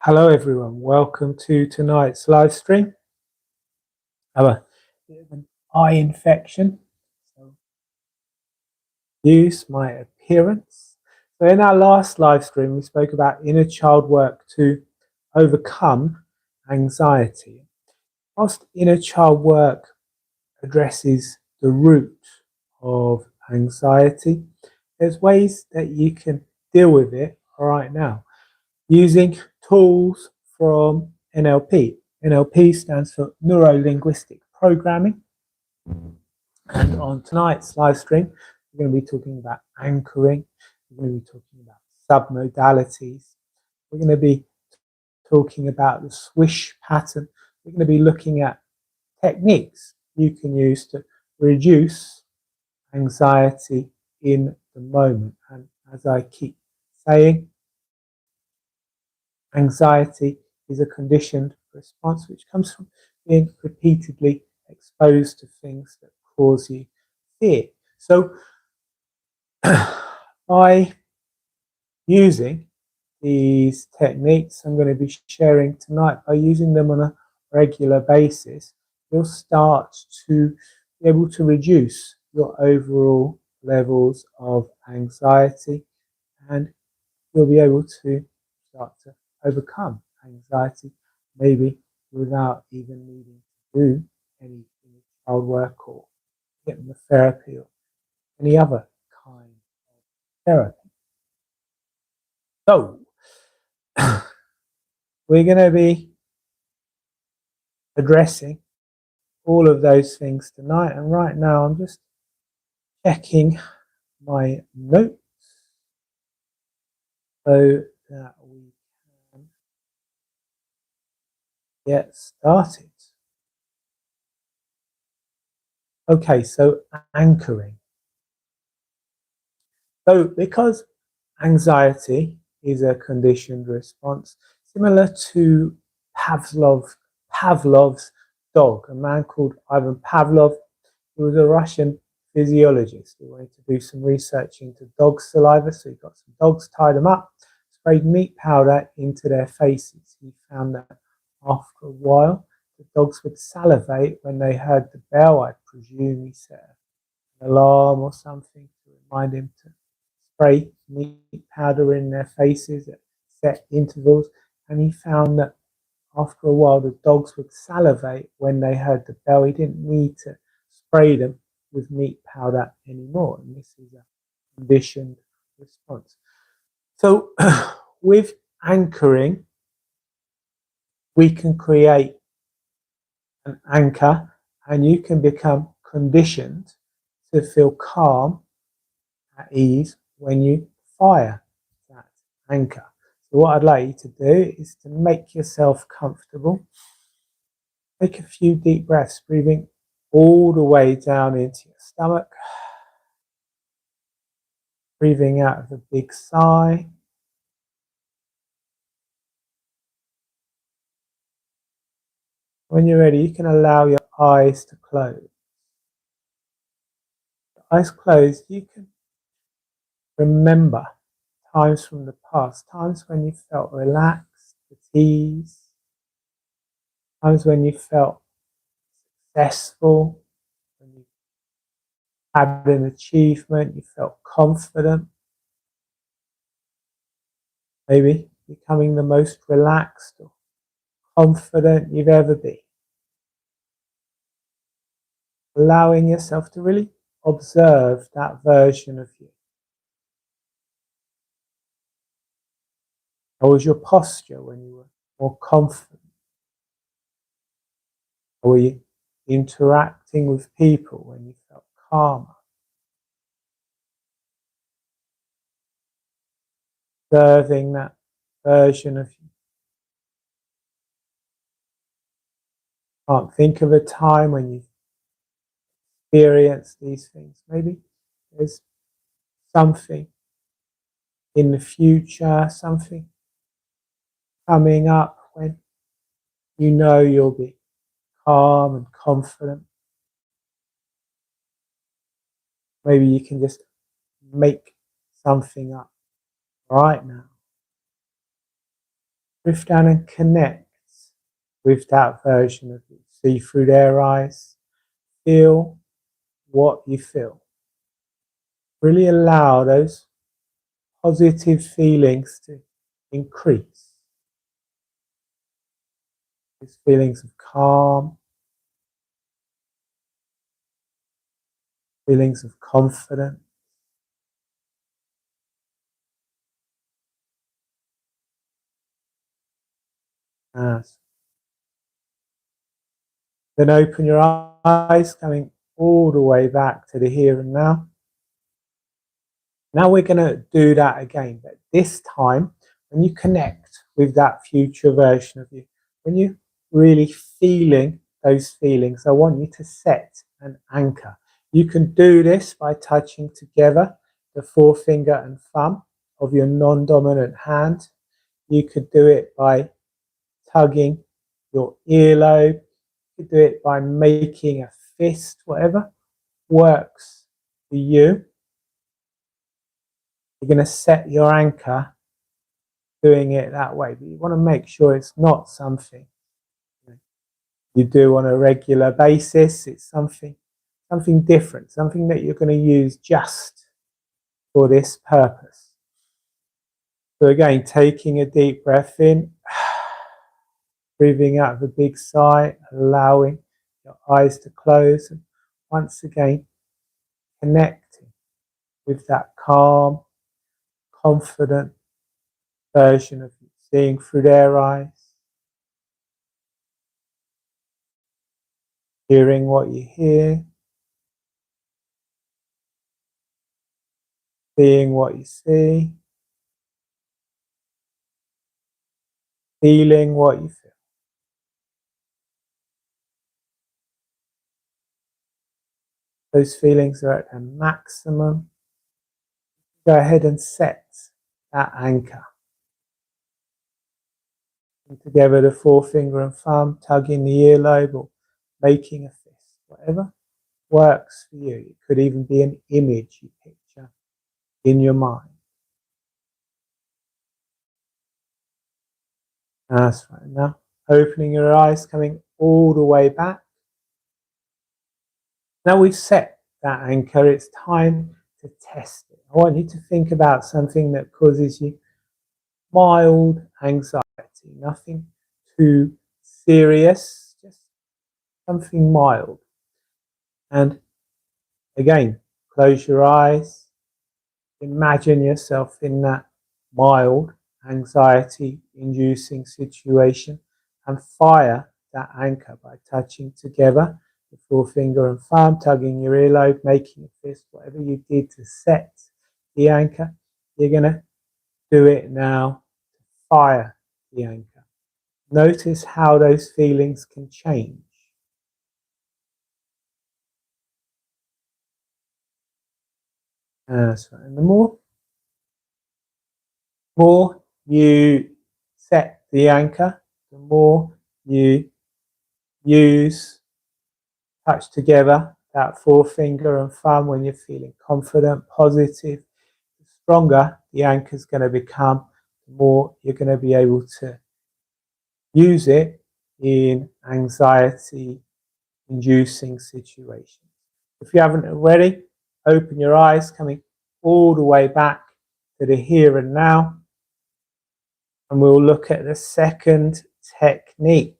Hello everyone, welcome to tonight's live stream. I have a bit of an eye infection, so use my appearance. So in our last live stream we spoke about inner child work to overcome anxiety. Whilst inner child work addresses the root of anxiety, there's ways that you can deal with it right now using tools from NLP. NLP stands for Neuro-Linguistic Programming. And on tonight's live stream, we're going to be talking about anchoring. We're going to be talking about submodalities. We're going to be talking about the Swish Pattern. We're going to be looking at techniques you can use to reduce anxiety in the moment. And as I keep saying, anxiety is a conditioned response which comes from being repeatedly exposed to things that cause you fear. So by using these techniques I'm going to be sharing tonight, by using them on a regular basis, you'll start to be able to reduce your overall levels of anxiety, and you'll be able to start to overcome anxiety, maybe without even needing to do any child work or hypnotherapy or any other kind of therapy. So, we're going to be addressing all of those things tonight, and right now I'm just checking my notes so that we can get started. Okay, so anchoring. So because anxiety is a conditioned response, similar to Pavlov's dog, a man called Ivan Pavlov, who was a Russian physiologist. He wanted to do some research into dog saliva, so he got some dogs, tied them up, sprayed meat powder into their faces. He found that after a while, the dogs would salivate when they heard the bell. I presume he set an alarm or something to remind him to spray meat powder in their faces at set intervals, and he found that after a while the dogs would salivate when they heard the bell. He didn't need to spray them with meat powder anymore, and this is a conditioned response. So with anchoring, we can create an anchor, and you can become conditioned to feel calm, at ease, when you fire that anchor. So what I'd like you to do is to make yourself comfortable. Take a few deep breaths, breathing all the way down into your stomach. Breathing out with a big sigh. When you're ready, you can allow your eyes to close. Eyes closed, you can remember times from the past, times when you felt relaxed, at ease, times when you felt successful, when you had an achievement, you felt confident, maybe becoming the most relaxed or confident you've ever been. Allowing yourself to really observe that version of you. How was your posture when you were more confident? How were you interacting with people when you felt calmer? Observing that version of you. Can't think of a time when you've experienced these things. Maybe there's something in the future, something coming up when you know you'll be calm and confident. Maybe you can just make something up right now. Drift down and connect with that version of you. See through their eyes. Feel what you feel. Really allow those positive feelings to increase. These feelings of calm, feelings of confidence. Then open your eyes, coming all the way back to the here and now. Now we're going to do that again, but this time when you connect with that future version of you, when you're really feeling those feelings, I want you to set an anchor. You can do this by touching together the forefinger and thumb of your non-dominant hand. You could do it by tugging your earlobe. You could do it by making a fist, whatever works for you. You're going to set your anchor doing it that way, but you want to make sure it's not something you do on a regular basis. It's something different, something that you're going to use just for this purpose. So again, taking a deep breath in, breathing out with a big sigh, allowing your eyes to close, and once again connecting with that calm, confident version of you, seeing through their eyes, hearing what you hear, seeing what you see, feeling what you feel. Those feelings are at their maximum. Go ahead and set that anchor. And together the forefinger and thumb, tugging the earlobe or making a fist, whatever works for you. It could even be an image you picture in your mind. That's right. Now opening your eyes, coming all the way back. Now we've set that anchor, it's time to test it. I want you to think about something that causes you mild anxiety, nothing too serious, just something mild. And again, close your eyes, imagine yourself in that mild anxiety inducing situation and fire that anchor by touching together the forefinger and thumb, tugging your earlobe, making a fist, whatever you did to set the anchor, you're going to do it now to fire the anchor. Notice how those feelings can change. That's right. And the more you set the anchor, the more you touch together that forefinger and thumb when you're feeling confident, positive, the stronger the anchor is going to become, the more you're going to be able to use it in anxiety inducing situations. If you haven't already, open your eyes, coming all the way back to the here and now, and we'll look at the second technique.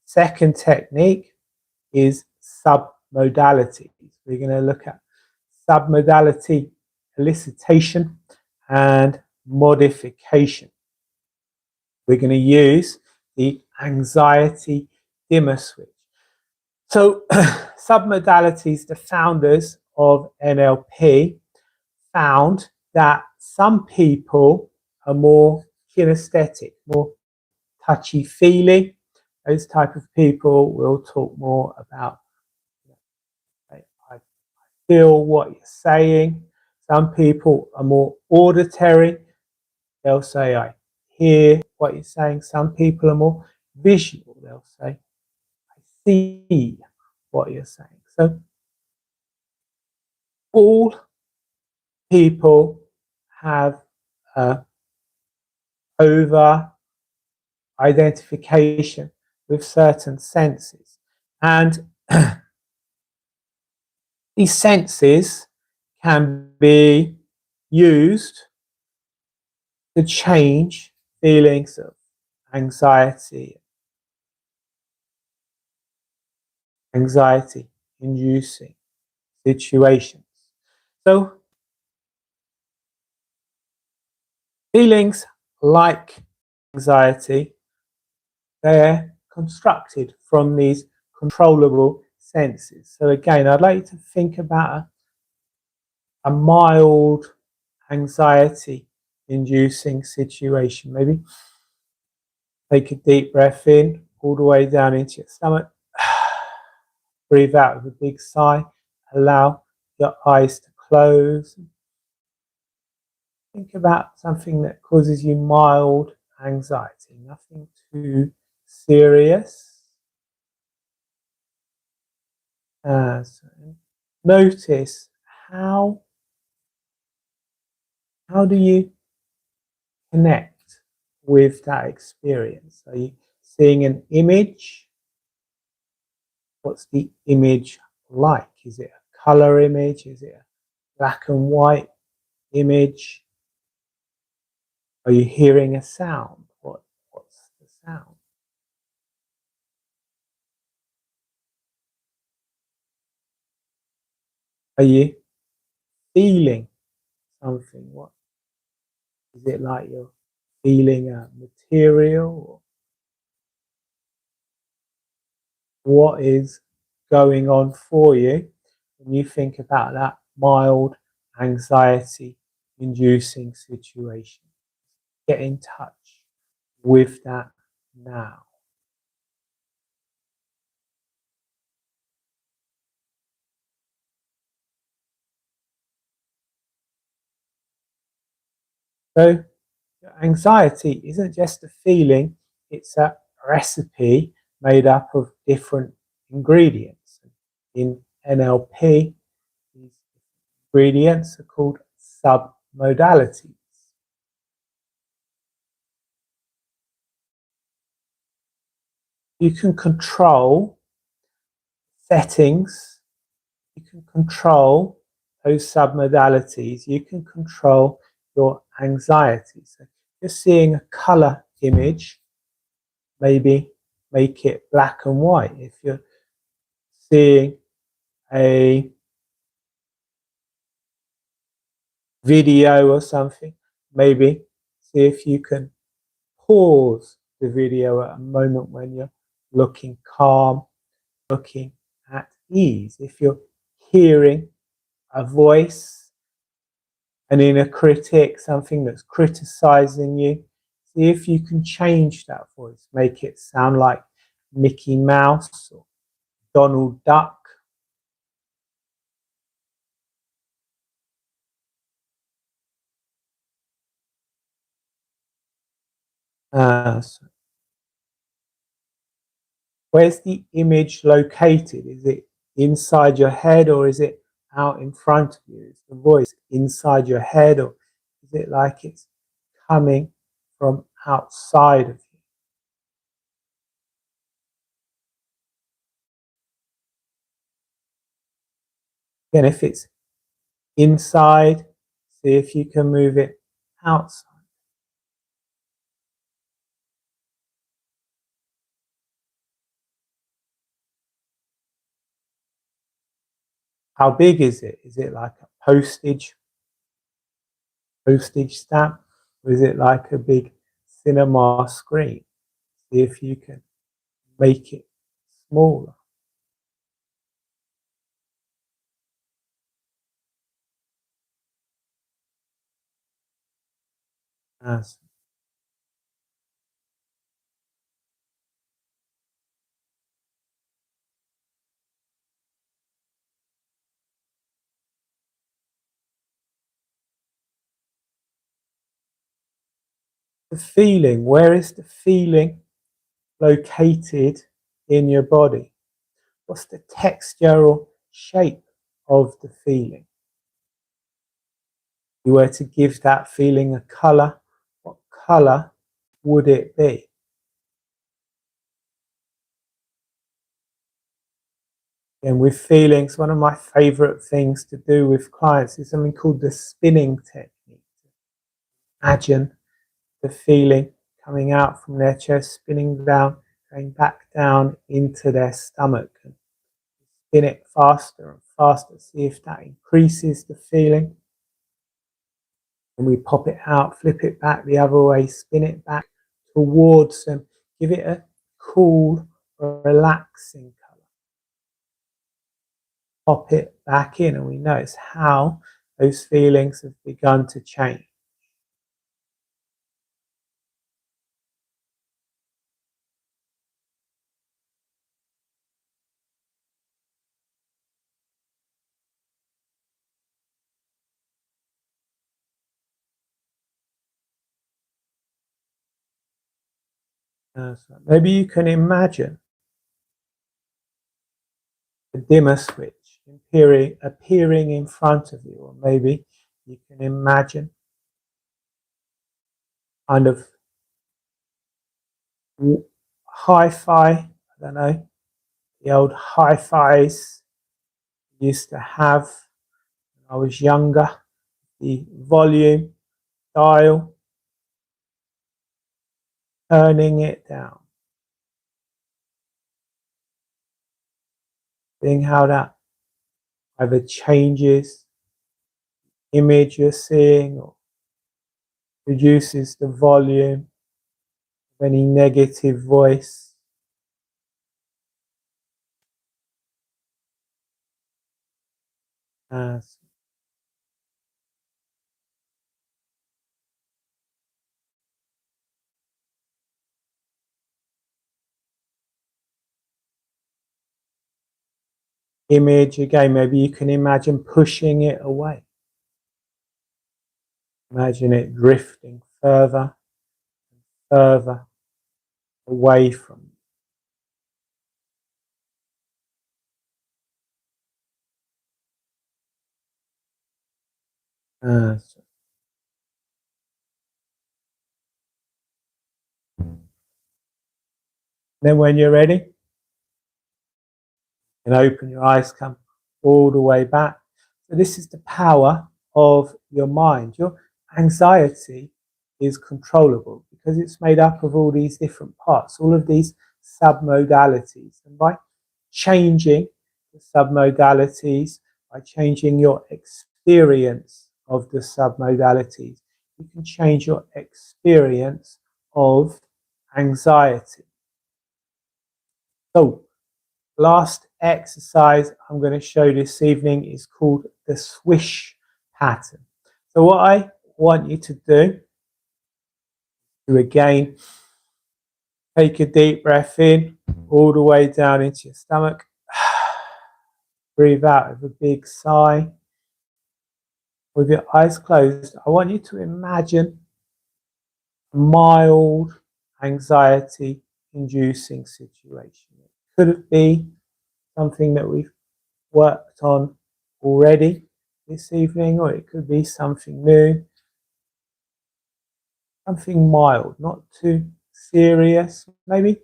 Second technique is submodalities. We're going to look at submodality elicitation and modification. We're going to use the anxiety dimmer switch. So submodalities, the founders of NLP found that some people are more kinesthetic, more touchy-feely. Those type of people will talk more about, I feel what you're saying. Some people are more auditory. They'll say, I hear what you're saying. Some people are more visual. They'll say, I see what you're saying. So all people have over identification with certain senses. And these senses can be used to change feelings of anxiety, inducing situations. So feelings like anxiety, they're constructed from these controllable senses. So again, I'd like you to think about a mild anxiety inducing situation. Maybe take a deep breath in all the way down into your stomach. Breathe out with a big sigh. Allow your eyes to close. Think about something that causes you mild anxiety, nothing too serious. So notice how do you connect with that experience? Are you seeing an image? What's the image like? Is it a color image? Is it a black and white image? Are you hearing a sound? What's the sound? Are you feeling something? What is it like? You're feeling a material? Or what is going on for you when you think about that mild anxiety inducing situation? Get in touch with that now. So anxiety isn't just a feeling, it's a recipe made up of different ingredients. In NLP, these ingredients are called submodalities. You can control settings, you can control those submodalities, you can control your anxiety. So just seeing a color image, maybe make it black and white. If you're seeing a video or something, maybe see if you can pause the video at a moment when you're looking calm, looking at ease. If you're hearing a voice, an inner critic, something that's criticizing you, see if you can change that voice, make it sound like Mickey Mouse or Donald Duck. So where's the image located? Is it inside your head or is it out in front of you? Is the voice inside your head or is it like it's coming from outside of you? Again, if it's inside, see if you can move it outside. How big is it? Is it like a postage stamp? Or is it like a big cinema screen? See if you can make it smaller. As the feeling, where is the feeling located in your body? What's the texture or shape of the feeling? If you were to give that feeling a colour, what colour would it be? And with feelings, one of my favorite things to do with clients is something called the spinning technique. Imagine the feeling coming out from their chest, spinning down, going back down into their stomach, and spin it faster and faster. See if that increases the feeling. And we pop it out, flip it back the other way, spin it back towards them. Give it a cool, relaxing colour. Pop it back in, and we notice how those feelings have begun to change. So maybe you can imagine a dimmer switch appearing in front of you, or maybe you can imagine kind of hi-fi, I don't know, the old hi-fis used to have when I was younger, the volume dial, turning it down, seeing how that either changes the image you're seeing or reduces the volume of any negative voice. Image again, maybe you can imagine pushing it away. Imagine it drifting further and further away from you. Then when you're ready, and open your eyes, come all the way back. So this is the power of your mind. Your anxiety is controllable because it's made up of all these different parts, all of these submodalities. And by changing the submodalities, by changing your experience of the submodalities, you can change your experience of anxiety. So last exercise I'm going to show this evening is called the Swish Pattern. So what I want you to do again, take a deep breath in all the way down into your stomach. Breathe out with a big sigh. With your eyes closed, I want you to imagine a mild anxiety inducing situation. It could be something that we've worked on already this evening, or it could be something new, something mild, not too serious. Maybe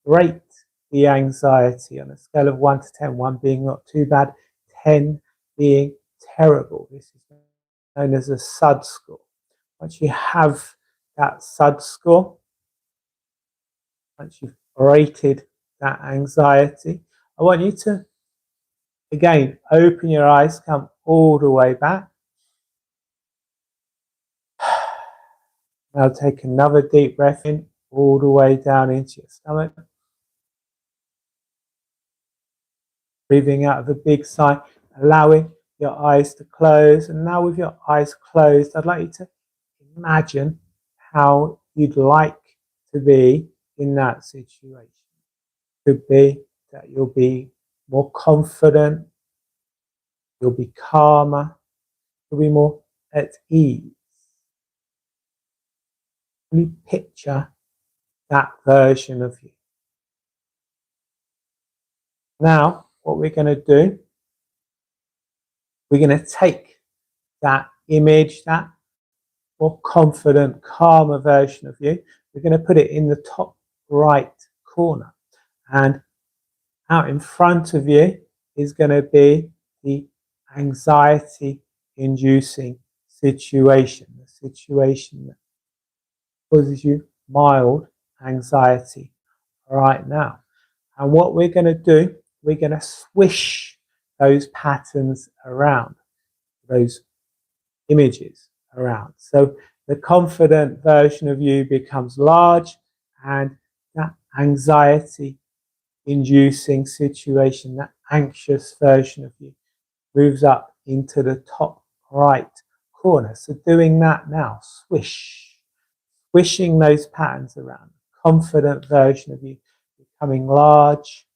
rate the anxiety on a scale of 1 to 10, 1 being not too bad, 10 being terrible. This is known as a SUD score. Once you have that SUD score, once you've rated that anxiety, I want you to again open your eyes, come all the way back. Now take another deep breath in all the way down into your stomach. Breathing out with a big sigh, allowing your eyes to close. And now with your eyes closed, I'd like you to imagine how you'd like to be in that situation. It could be that you'll be more confident, you'll be calmer, you'll be more at ease. Really picture that version of you. Now, what we're going to do, we're going to take that image, that more confident, calmer version of you, we're going to put it in the top right corner. And out in front of you is going to be the anxiety-inducing situation, the situation that causes you mild anxiety right now. And what we're going to do, we're going to swish those patterns around, those images around. So the confident version of you becomes large, and that anxiety inducing situation, that anxious version of you, moves up into the top right corner. So doing that now, swishing those patterns around. Confident version of you becoming large,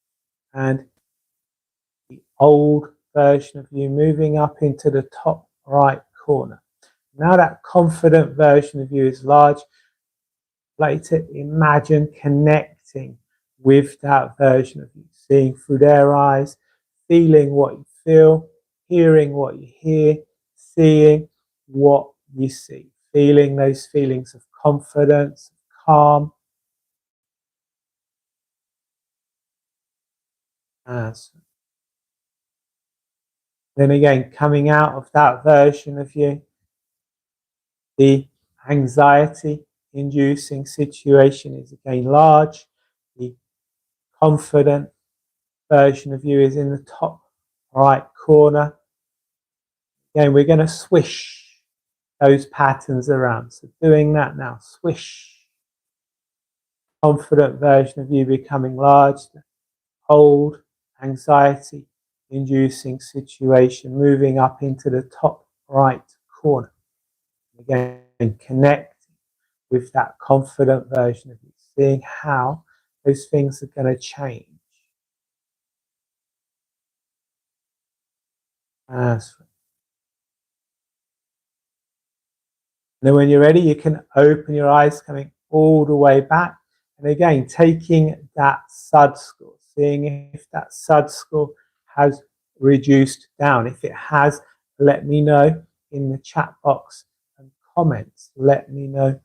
and the old version of you moving up into the top right corner. Now that confident version of you is large, I'd like to imagine connecting with that version of you, seeing through their eyes, feeling what you feel, hearing what you hear, seeing what you see, feeling those feelings of confidence, calm. Then again, coming out of that version of you, the anxiety-inducing situation is again large. The confident version of you is in the top right corner. Again, we're going to swish those patterns around. So doing that now, swish. Confident version of you becoming large. The old anxiety-inducing situation moving up into the top right corner. Again, connecting with that confident version of you, seeing how those things are going to change. And then when you're ready, you can open your eyes, coming all the way back. And again, taking that SUD score, seeing if that SUD score has reduced down. If it has, let me know in the chat box and comments. Let me know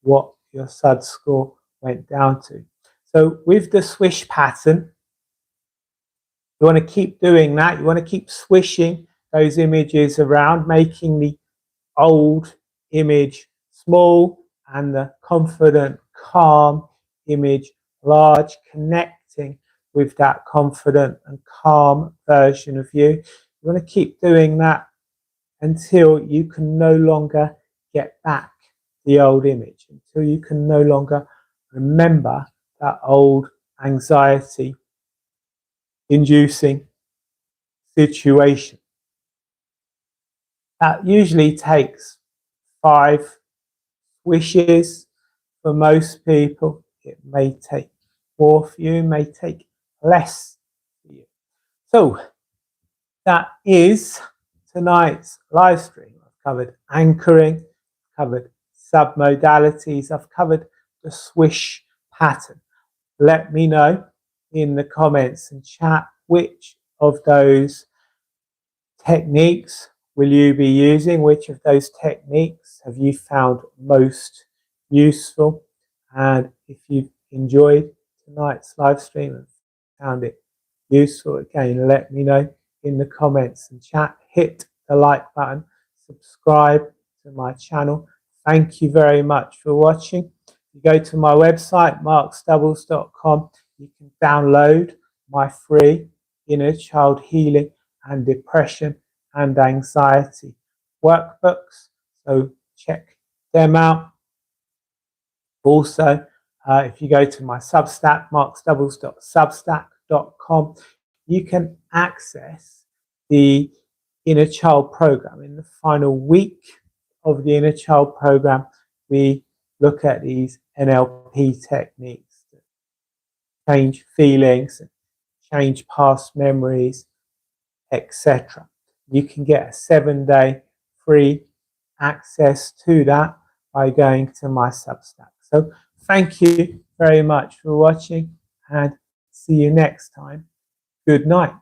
what your SUD score went down to. So with the swish pattern, you want to keep doing that. You want to keep swishing those images around, making the old image small and the confident, calm image large, connecting with that confident and calm version of you. You want to keep doing that until you can no longer get back the old image, until you can no longer remember that old anxiety inducing situation. That usually takes 5 wishes for most people. It may take more for you, may take less for you. So that is tonight's live stream. I've covered anchoring, covered submodalities, I've covered the swish pattern. Let me know in the comments and chat which of those techniques will you be using, which of those techniques have you found most useful, and if you've enjoyed tonight's live stream and found it useful, again, let me know in the comments and chat. Hit the like button, subscribe to my channel. Thank you very much for watching. You go to my website, markstubbles.com. You can download my free Inner Child Healing and Depression and Anxiety workbooks. So check them out. Also, if you go to my Substack, markstubbles.substack.com, you can access the Inner Child program. In the final week of the Inner Child program, we look at these NLP techniques that change feelings, change past memories, etc. You can get a 7-day free access to that by going to my Substack. So thank you very much for watching, and see you next time. Good night.